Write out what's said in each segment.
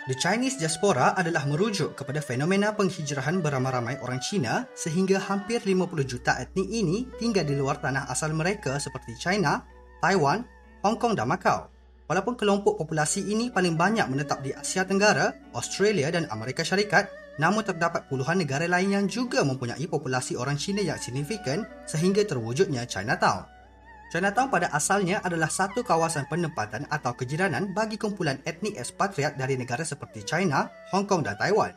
The Chinese diaspora adalah merujuk kepada fenomena penghijrahan beramai-ramai orang Cina sehingga hampir 50 juta etnik ini tinggal di luar tanah asal mereka seperti China, Taiwan, Hong Kong dan Macau. Walaupun kelompok populasi ini paling banyak menetap di Asia Tenggara, Australia dan Amerika Syarikat, namun terdapat puluhan negara lain yang juga mempunyai populasi orang Cina yang signifikan sehingga terwujudnya Chinatown. Chinatown pada asalnya adalah satu kawasan penempatan atau kejiranan bagi kumpulan etnik ekspatriat dari negara seperti China, Hong Kong dan Taiwan.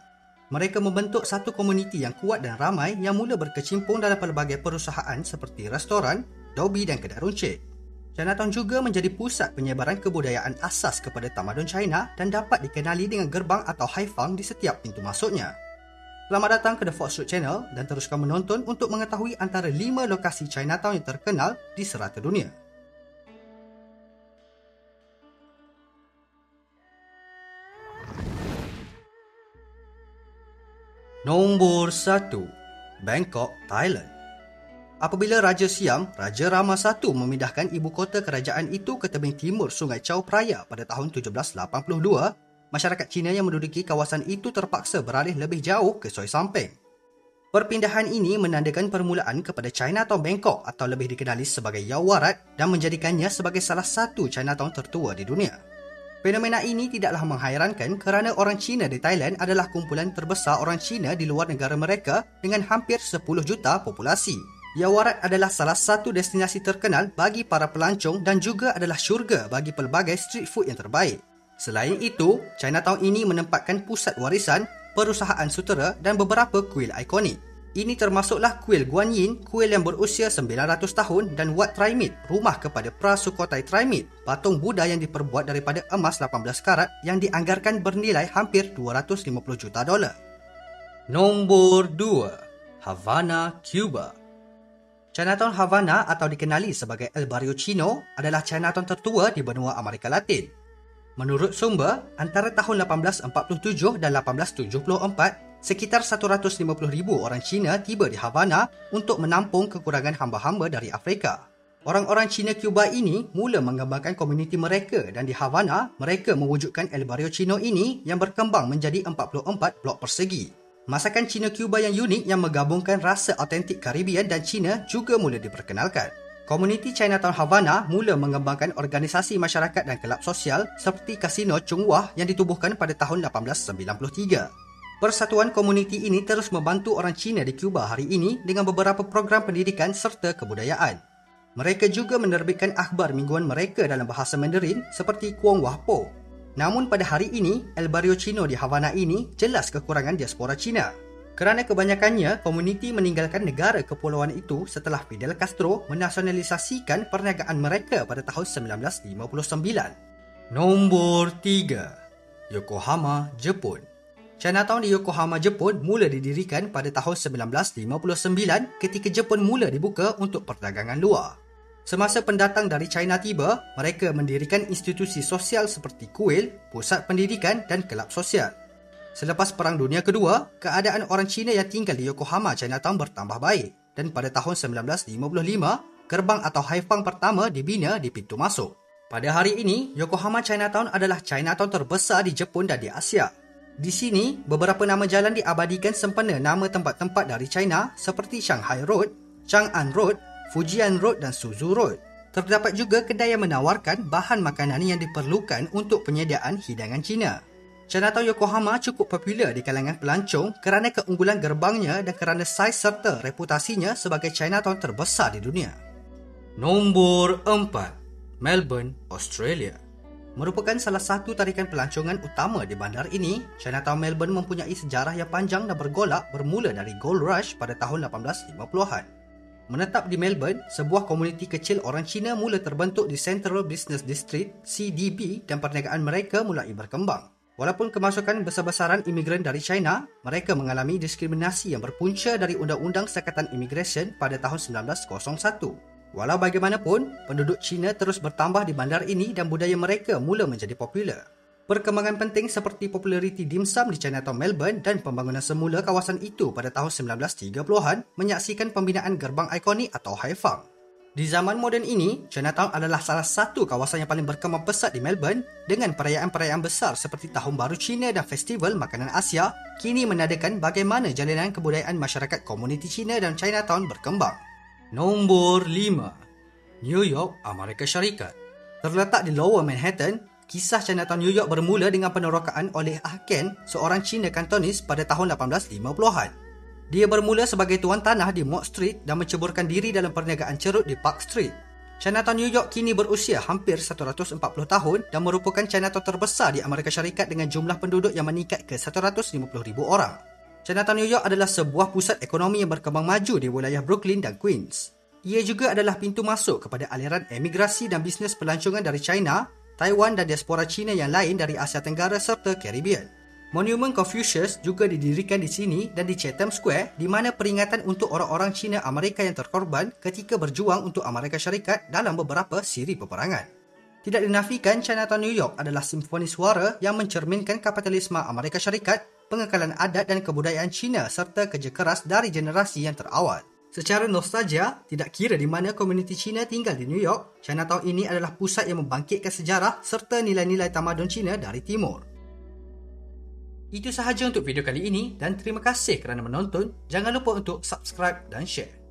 Mereka membentuk satu komuniti yang kuat dan ramai yang mula berkecimpung dalam pelbagai perusahaan seperti restoran, dobi dan kedai runcit. Chinatown juga menjadi pusat penyebaran kebudayaan asas kepada tamadun China dan dapat dikenali dengan gerbang atau haifang di setiap pintu masuknya. Selamat datang ke The Fox Road Channel dan teruskan menonton untuk mengetahui antara 5 lokasi Chinatown yang terkenal di serata dunia. Nombor 1. Bangkok, Thailand. Apabila Raja Siam, Raja Rama I memindahkan ibu kota kerajaan itu ke tebing timur Sungai Chao Phraya pada tahun 1782, masyarakat Cina yang menduduki kawasan itu terpaksa beralih lebih jauh ke Soi Sampeng. Perpindahan ini menandakan permulaan kepada Chinatown Bangkok atau lebih dikenali sebagai Yaowarat dan menjadikannya sebagai salah satu Chinatown tertua di dunia. Fenomena ini tidaklah menghairankan kerana orang Cina di Thailand adalah kumpulan terbesar orang Cina di luar negara mereka dengan hampir 10 juta populasi. Yaowarat adalah salah satu destinasi terkenal bagi para pelancong dan juga adalah syurga bagi pelbagai street food yang terbaik. Selain itu, Chinatown ini menempatkan pusat warisan, perusahaan sutera dan beberapa kuil ikonik. Ini termasuklah kuil Guan Yin, kuil yang berusia 900 tahun dan Wat Trimit, rumah kepada Prasukotai Trimit, patung Buddha yang diperbuat daripada emas 18 karat yang dianggarkan bernilai hampir 250 juta dolar. Nombor 2. Havana, Cuba. Chinatown Havana atau dikenali sebagai El Barrio Chino adalah Chinatown tertua di benua Amerika Latin. Menurut sumber, antara tahun 1847 dan 1874, sekitar 150,000 orang Cina tiba di Havana untuk menampung kekurangan hamba-hamba dari Afrika. Orang-orang Cina Cuba ini mula mengembangkan komuniti mereka dan di Havana, mereka mewujudkan El Barrio Chino ini yang berkembang menjadi 44 blok persegi. Masakan Cina Cuba yang unik yang menggabungkan rasa autentik Caribbean dan Cina juga mula diperkenalkan. Komuniti Chinatown Havana mula mengembangkan organisasi masyarakat dan kelab sosial seperti Kasino Chung Wah yang ditubuhkan pada tahun 1893. Persatuan komuniti ini terus membantu orang Cina di Cuba hari ini dengan beberapa program pendidikan serta kebudayaan. Mereka juga menerbitkan akhbar mingguan mereka dalam bahasa Mandarin seperti Kuang Wah Po. Namun pada hari ini, El Barrio Chino di Havana ini jelas kekurangan diaspora Cina. Kerana kebanyakannya, komuniti meninggalkan negara kepulauan itu setelah Fidel Castro menasionalisasikan perniagaan mereka pada tahun 1959. Nombor 3. Yokohama, Jepun. Chinatown di Yokohama, Jepun mula didirikan pada tahun 1959 ketika Jepun mula dibuka untuk perdagangan luar. Semasa pendatang dari China tiba, mereka mendirikan institusi sosial seperti kuil, pusat pendidikan dan kelab sosial. Selepas Perang Dunia Kedua, keadaan orang Cina yang tinggal di Yokohama Chinatown bertambah baik dan pada tahun 1955, gerbang atau haifang pertama dibina di pintu masuk. Pada hari ini, Yokohama Chinatown adalah Chinatown terbesar di Jepun dan di Asia. Di sini, beberapa nama jalan diabadikan sempena nama tempat-tempat dari China seperti Shanghai Road, Chang'an Road, Fujian Road dan Suzhou Road. Terdapat juga kedai yang menawarkan bahan makanan yang diperlukan untuk penyediaan hidangan Cina. Chinatown Yokohama cukup popular di kalangan pelancong kerana keunggulan gerbangnya dan kerana saiz serta reputasinya sebagai Chinatown terbesar di dunia. Nombor 4. Melbourne, Australia. Merupakan salah satu tarikan pelancongan utama di bandar ini, Chinatown Melbourne mempunyai sejarah yang panjang dan bergolak bermula dari Gold Rush pada tahun 1850-an. Menetap di Melbourne, sebuah komuniti kecil orang Cina mula terbentuk di Central Business District (CDB) dan perniagaan mereka mulai berkembang. Walaupun kemasukan besar-besaran imigran dari China, mereka mengalami diskriminasi yang berpunca dari Undang-Undang Sekatan Immigration pada tahun 1901. Walau bagaimanapun, penduduk Cina terus bertambah di bandar ini dan budaya mereka mula menjadi popular. Perkembangan penting seperti populariti dimsum di Chinatown Melbourne dan pembangunan semula kawasan itu pada tahun 1930-an menyaksikan pembinaan gerbang ikonik atau haifang. Di zaman moden ini, Chinatown adalah salah satu kawasan yang paling berkembang pesat di Melbourne dengan perayaan-perayaan besar seperti Tahun Baru Cina dan Festival Makanan Asia kini menandakan bagaimana jalinan kebudayaan masyarakat komuniti Cina dan Chinatown berkembang. Nombor 5. New York, Amerika Syarikat. Terletak di Lower Manhattan, kisah Chinatown New York bermula dengan penerokaan oleh Ah Ken, seorang Cina Kantonis pada tahun 1850-an. Dia bermula sebagai tuan tanah di Mott Street dan menceburkan diri dalam perniagaan cerut di Park Street. Chinatown New York kini berusia hampir 140 tahun dan merupakan Chinatown terbesar di Amerika Syarikat dengan jumlah penduduk yang meningkat ke 150,000 orang. Chinatown New York adalah sebuah pusat ekonomi yang berkembang maju di wilayah Brooklyn dan Queens. Ia juga adalah pintu masuk kepada aliran emigrasi dan bisnes pelancongan dari China, Taiwan dan diaspora Cina yang lain dari Asia Tenggara serta Caribbean. Monumen Confucius juga didirikan di sini dan di Chatham Square di mana peringatan untuk orang-orang Cina Amerika yang terkorban ketika berjuang untuk Amerika Syarikat dalam beberapa siri peperangan. Tidak dinafikan, Chinatown New York adalah simfoni suara yang mencerminkan kapitalisme Amerika Syarikat, pengekalan adat dan kebudayaan Cina serta kerja keras dari generasi yang terawal. Secara nostalgia, tidak kira di mana komuniti Cina tinggal di New York, Chinatown ini adalah pusat yang membangkitkan sejarah serta nilai-nilai tamadun Cina dari timur. Itu sahaja untuk video kali ini dan terima kasih kerana menonton. Jangan lupa untuk subscribe dan share.